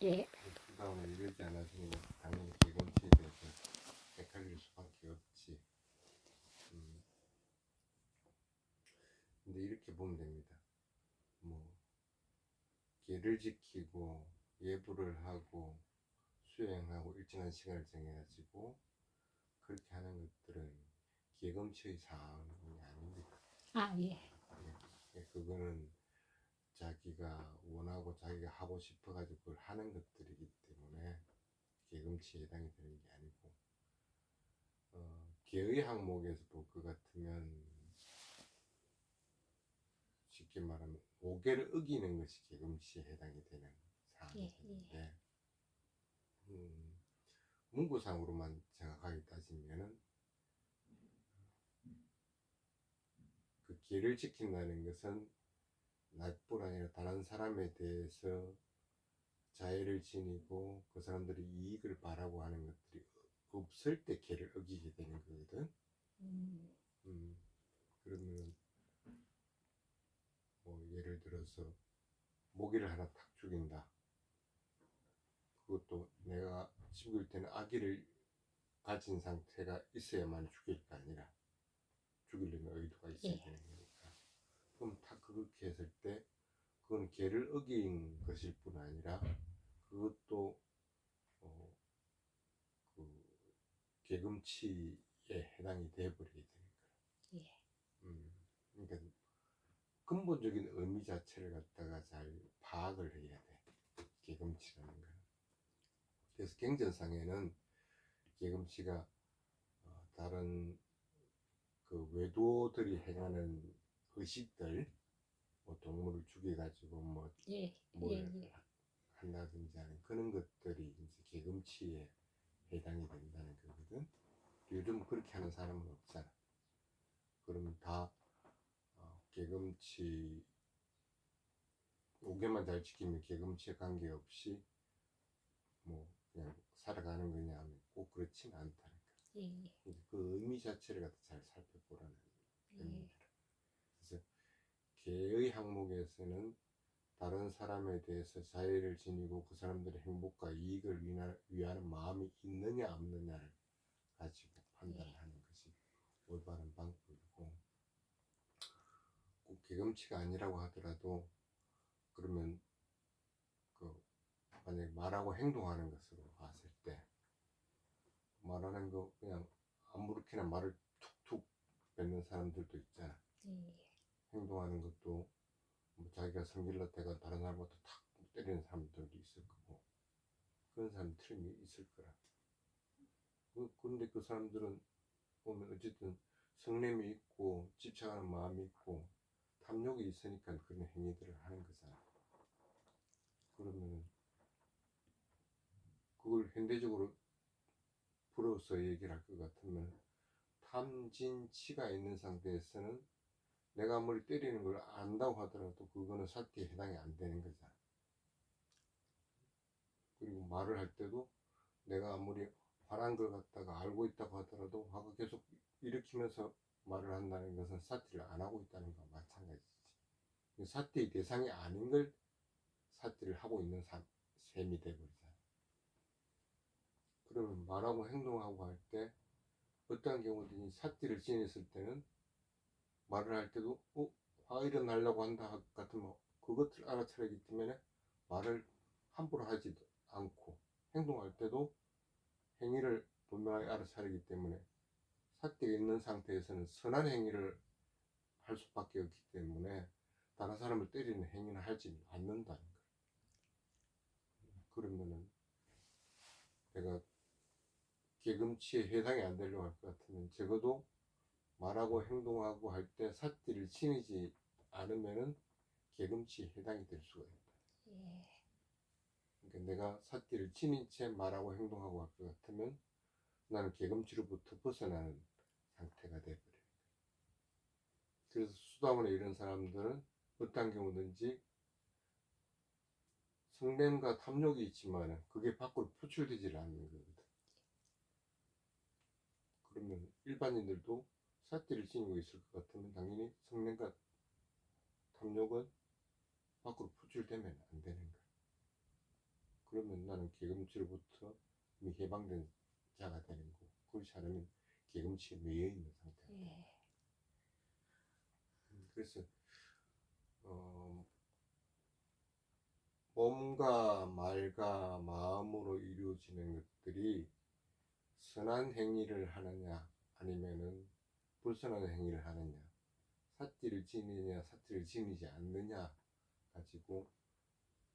예. 수다원을 이러지 않았으면 당연히 개검치에 대해서 헷갈릴 수밖에 없지. 근데 이렇게 보면 됩니다. 뭐 계를 지키고 예불을 하고 수행하고 일정한 시간을 정해가지고 그렇게 하는 것들은 계검치의 사항이 아닙니다. 아, 예. 그거는 자기가 원하고 자기가 하고 싶어가지고 그걸 하는 것들이기 때문에 계금치에 해당이 되는 게 아니고, 계의 항목에서 볼 것 같으면 쉽게 말하면 5계를 어기는 것이 계금치에 해당이 되는 사항이 예. 되는데, 문구상으로만 정확하게 따지면은 그 계를 지킨다는 것은 나뿐 아니라 다른 사람에 대해서 자애를 지니고 그 사람들이 이익을 바라고 하는 것들이 없을 때 계를 어기게 되는 거거든. 그러면 뭐 예를 들어서 모기를 하나 탁 죽인다. 그것도 내가 죽일 때는 아기를 가진 상태가 있어야만 죽일 게 아니라 죽이려는 의도가 있어야 예. 되는 거니까. 그럼 딱 그렇게 했을 때 그건 계를 어긴 것일 뿐 아니라 그것도 그 계금치에 해당이 돼버리게 되는 거야. 예. 그러니까 근본적인 의미 자체를 갖다가 잘 파악을 해야 돼. 계금치라는 거는. 그래서 경전상에는 계금치가 다른 그 외도들이 행하는 의식들, 뭐 동물을 죽여가지고 뭐 예. 뭘 예. 한다든지 하는 그런 것들이 이제 계금치에 해당이 된다는 거거든. 요즘 그렇게 하는 사람은 없잖아. 그러면 다 계금치 5개만 잘 지키면 계금치에 관계없이 뭐 그냥 살아가는 거냐 하면 꼭 그렇진 않다는 거야. 예. 그 의미 자체를 갖다 잘 살펴보라는 예. 의미입니다. 그래서 계의 항목에서는 다른 사람에 대해서 자애를 지니고 그 사람들의 행복과 이익을 위하는 마음이 있느냐 없느냐를 가지고 판단하는 것이 올바른 방법이고, 꼭 계금치가 아니라고 하더라도 그러면 그 만약에 말하고 행동하는 것으로 봤을 때 말하는 거 그냥 아무렇게나 말을 툭툭 뱉는 사람들도 있잖아. 행동하는 것도 뭐 자기가 성질났다가 다른 사람한테 탁 때리는 사람들도 있을 거고 그런 사람 틀림이 있을 거라. 그런데 그 사람들은 보면 어쨌든 성냄이 있고 집착하는 마음이 있고 탐욕이 있으니까 그런 행위들을 하는 거잖아. 그러면 그걸 현대적으로 풀어서 얘기를 할 것 같으면 탐진치가 있는 상태에서는 내가 아무리 때리는 걸 안다고 하더라도 그거는 사티에 해당이 안 되는 거잖아. 그리고 말을 할 때도 내가 아무리 화난 걸 갖다가 알고 있다고 하더라도 화가 계속 일으키면서 말을 한다는 것은 사티를 안 하고 있다는 것과 마찬가지지. 사티의 대상이 아닌 걸 사티를 하고 있는 셈이 돼버리잖아. 그러면 말하고 행동하고 할 때 어떠한 경우든지 사티를 지냈을 때는 말을 할 때도 화가 나려고 한다 같으면 그것을 알아차리기 때문에 말을 함부로 하지도 않고 행동할 때도 행위를 분명하게 알아차리기 때문에 사티가 있는 상태에서는 선한 행위를 할 수밖에 없기 때문에 다른 사람을 때리는 행위는 하지 않는다는 거예요. 그러면은 내가 계금치에 해당이 안 되려고 할 것 같으면 적어도 말하고 행동하고 할 때 사티를 지니지 않으면은 계금치에 해당이 될 수가 있다. 그러니까 내가 사티를 지닌 채 말하고 행동하고 할 것 같으면 나는 계금치로부터 벗어나는 상태가 돼버려요. 그래서 수다원에 이런 사람들은 어떤 경우든지 성냄과 탐욕이 있지만 그게 밖으로 표출되지 않는 거거든. 그러면 일반인들도 사티를 지니고 있을 것 같으면 당연히 성냄과 탐욕은 밖으로 표출되면 안 되는 거야. 그러면 그러면 나는 개금치로부터 이미 해방된 자가 되는 거고, 그렇지 않으면 개금치에 매여 있는 상태가 돼요. 예. 그래서 몸과 말과 마음으로 이루어지는 것들이 선한 행위를 하느냐 아니면은 불선한 행위를 하느냐, 삿지를 지느냐 삿지를 지니지 않느냐 가지고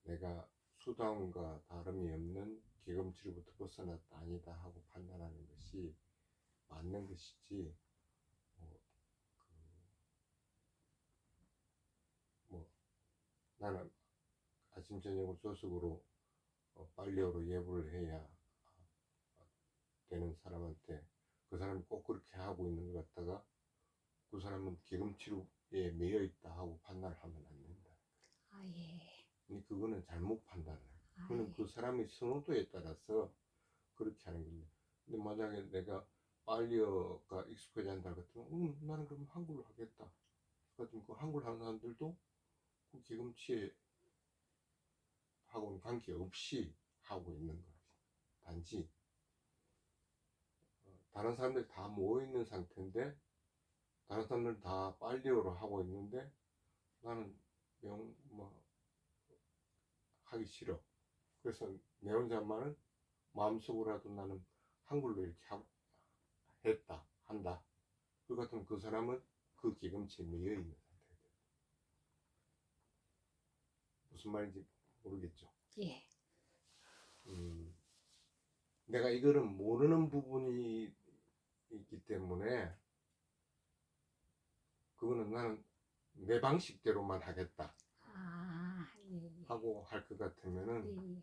내가 수다원과 다름이 없는 개금치로부터 벗어났다 아니다 하고 판단하는 것이 맞는 것이지, 뭐 나는 아침 저녁을 조식으로 빨리오로 예불을 해야 되는 사람한테 그 사람이 꼭 그렇게 하고 있는 것 같다가 그 사람은 기름치료에 매여 있다 하고 판단을 하면 안 된다. 아, 예. 그거는 잘못 판단을 해요. 아, 그거는 예. 그 사람의 선호도에 따라서 그렇게 하는 겁니다. 근데 만약에 내가 빨리어가 익숙하지 않다 같으면 나는 그럼 한글로 하겠다. 같으면 그 한글 하는 사람들도 그 기금치에 하고는 관계없이 하고 있는 거지. 단지 다른 사람들이 다 모여있는 상태인데 다른 사람들은 다 빨리어로 하고 있는데 나는 하기 싫어. 그래서 내 혼자만은 마음속으로라도 나는 한글로 이렇게 한다. 그 같으면 그 사람은 그 기금치에 매여 있는 상태가 돼요. 무슨 말인지 모르겠죠. 예. 내가 이거를 모르는 부분이 있기 때문에 그거는 나는 내 방식대로만 하겠다 아, 예. 하고 할 것 같으면은 예.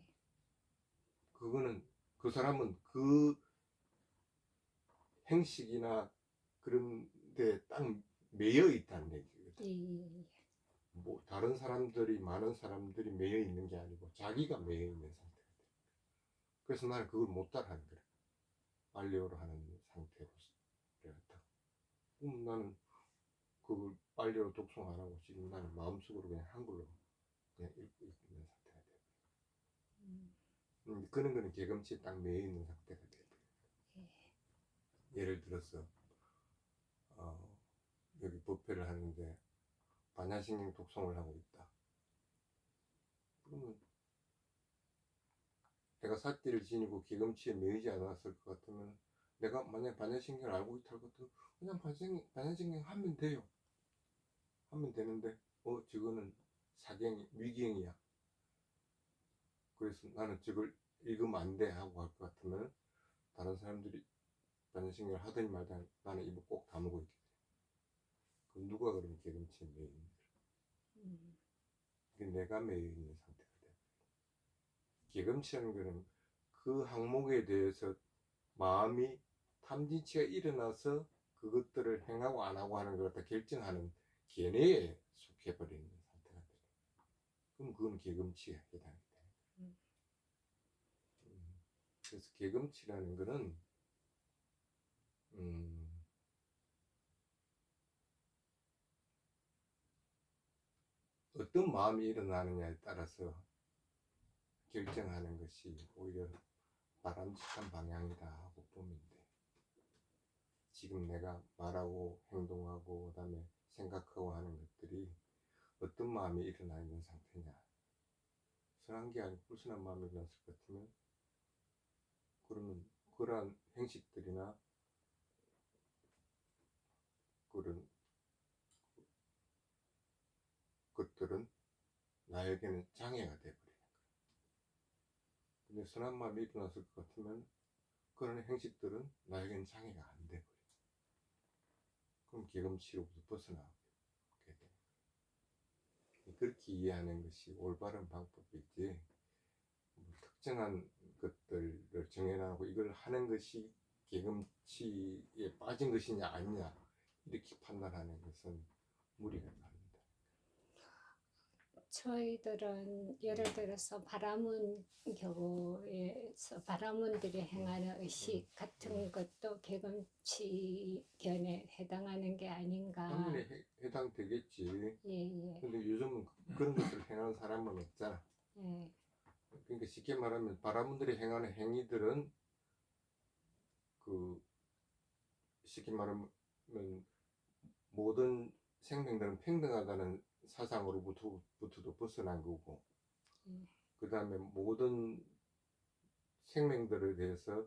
그거는 그 사람은 그 행식이나 그런 데 딱 매여 있다는 얘기거든. 예. 뭐 다른 사람들이 많은 사람들이 매여 있는 게 아니고 자기가 매여 있는 상태가 돼. 그래서 나는 그걸 못 따라하는 거야. 빨리오로 하는 상태로서 그랬다. 그럼 나는 그걸 빨리로 독송 안 하고 지금 나는 마음속으로 그냥 한글로 그냥 읽고 있는 상태가 돼. 그런 거는 개금치에 딱 매여 있는 상태가 돼. 예를 들어서 여기 법회를 하는데 반야신경 독송을 하고 있다. 그러면 내가 삿지를 지니고 기금치에 매이지 않았을 것 같으면 내가 만약 반야신경을 알고 있다 할 것 같으면 그냥 반야신경 하면 돼요. 하면 되는데 저거는 사경이 위경이야. 그래서 나는 저걸 읽으면 안 돼 하고 할 것 같으면 다른 사람들이 반야신경을 하더니 말든 나는 입을 꼭 다물고 있게 돼. 그럼 누가 그러면 기금치에 매여 있는 거야? 그게 내가 매여 있는 상태가 돼. 기금치라는 거는 그 항목에 대해서 마음이 탐진치가 일어나서 그것들을 행하고 안 하고 하는 걸 갖다 결정하는 견해에 속해버리는 상태가 돼요. 그럼 그건 개금치에 해당이 돼요. 그래서 개금치라는 거는 어떤 마음이 일어나느냐에 따라서 결정하는 것이 오히려 바람직한 방향이다 하고 보면 돼. 지금 내가 말하고 행동하고 그다음에 생각하고 하는 것들이 어떤 마음이 일어나 있는 상태냐. 선한 게 아니고 불순한 마음이 일어났을 것 같으면 그러면 그러한 행식들이나 그런 것들은 나에게는 장애가 되어버리는 거야. 근데 선한 마음이 일어났을 것 같으면 그런 행식들은 나에게는 장애가 안 돼버려. 그럼 개금치로부터 벗어나게 되는 거야. 그렇게 이해하는 것이 올바른 방법이지, 특정한 것들을 정해놔고 이걸 하는 것이 개금치에 빠진 것이냐 아니냐 이렇게 판단하는 것은 무리가 갑니다. 저희들은 예를 들어서 바라문 교에서 바라문들이 행하는 의식 같은 것도 개금치견에 해당하는 게 아닌가. 당연히 해당되겠지. 예, 예. 근데 요즘은 그런 것들을 행하는 사람은 없잖아. 예. 그러니까 쉽게 말하면 바라문들이 행하는 행위들은 그 쉽게 말하면 모든 생명들은 평등하다는 사상으로부터도 벗어난 거고, 예. 그 다음에 모든 생명들에 대해서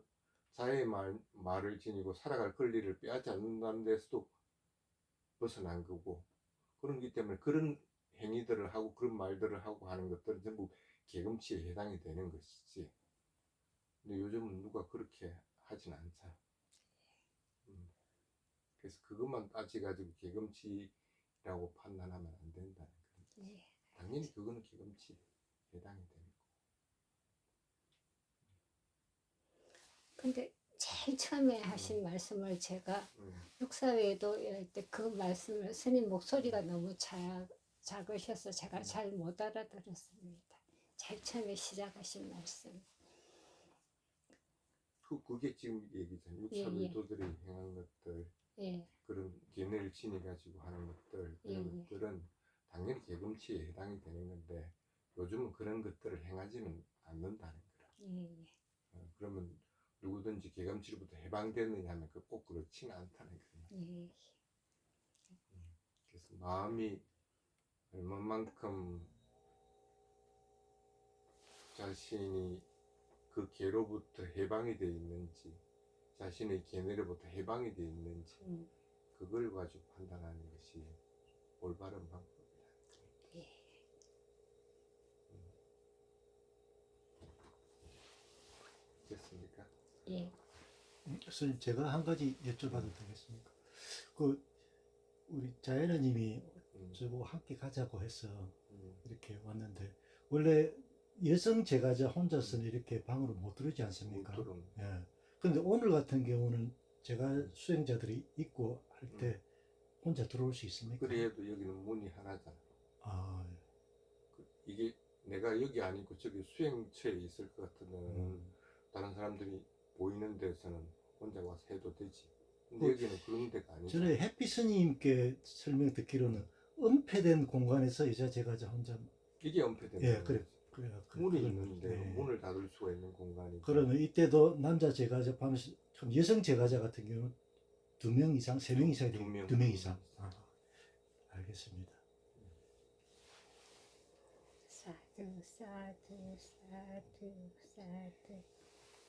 자의 말을 지니고 살아갈 권리를 빼앗지 않는다는 데서도 벗어난 거고, 그렇기 때문에 그런 행위들을 하고 그런 말들을 하고 하는 것들은 전부 계금치에 해당이 되는 것이지. 근데 요즘은 누가 그렇게 하진 않자. 그래서 그것만 따지가지고 계금치라고 판단하면 안 된다는 거예요. 예. 당연히 그거는 계금치에 해당이 되는 거고. 근데 제일 처음에 하신 말씀을 제가 음. 육사회도 이럴 때 그 말씀을 스님 목소리가 너무 작으셔서 제가 잘 못 알아들었습니다. 제일 처음에 시작하신 말씀. 그게 지금 얘기잖아요. 육사불도들이 행한 것들, 예, 그런 계뇌를 지니가지고 하는 것들, 그런 예. 것들은 당연히 계금치에 해당이 되는 건데, 요즘은 그런 것들을 행하지는 않는다는 거라. 예, 그러면 누구든지 계금치로부터 해방되느냐 하면 꼭 그렇지는 않다는 거예요. 예. 그래서 마음이 얼마만큼 자신이 그 계로부터 해방이 되어 있는지, 자신의 계뇌로부터 해방이 되어 있는지, 그걸 가지고 판단하는 것이 올바른 방법이다. 예. 됐습니까? 예. 선생님, 제가 한 가지 여쭤봐도 되겠습니까? 그 우리 자연아님이 저보고 함께 가자고 해서 이렇게 왔는데, 원래 여성 제가자 혼자서는 이렇게 방으로 못 들어오지 않습니까? 못 들어오는. 예. 근데 오늘 같은 경우는 제가 수행자들이 있고 할 때 혼자 들어올 수 있습니까? 그래도 여기는 문이 하나잖아. 아, 이게 내가 여기 아니고 저기 수행처에 있을 것 같으면 다른 사람들이 보이는 데서는 혼자 와서 해도 되지. 근데 여기는 그런 데가 아니죠. 전에 햇빛 스님께 설명 듣기로는 은폐된 공간에서 여자 제가자 혼자. 이게 은폐된 예, 공간이지. 그래. 문이 그건, 있는데 예. 문을 닫을 수가 있는 공간이지. 그러면 이때도 남자 제가자 하면서 여성 제가자 같은 경우는 2명 이상, 3명 이상 되겠 2명 이상. 아, 알겠습니다. 사두, 사두, 사두, 사두.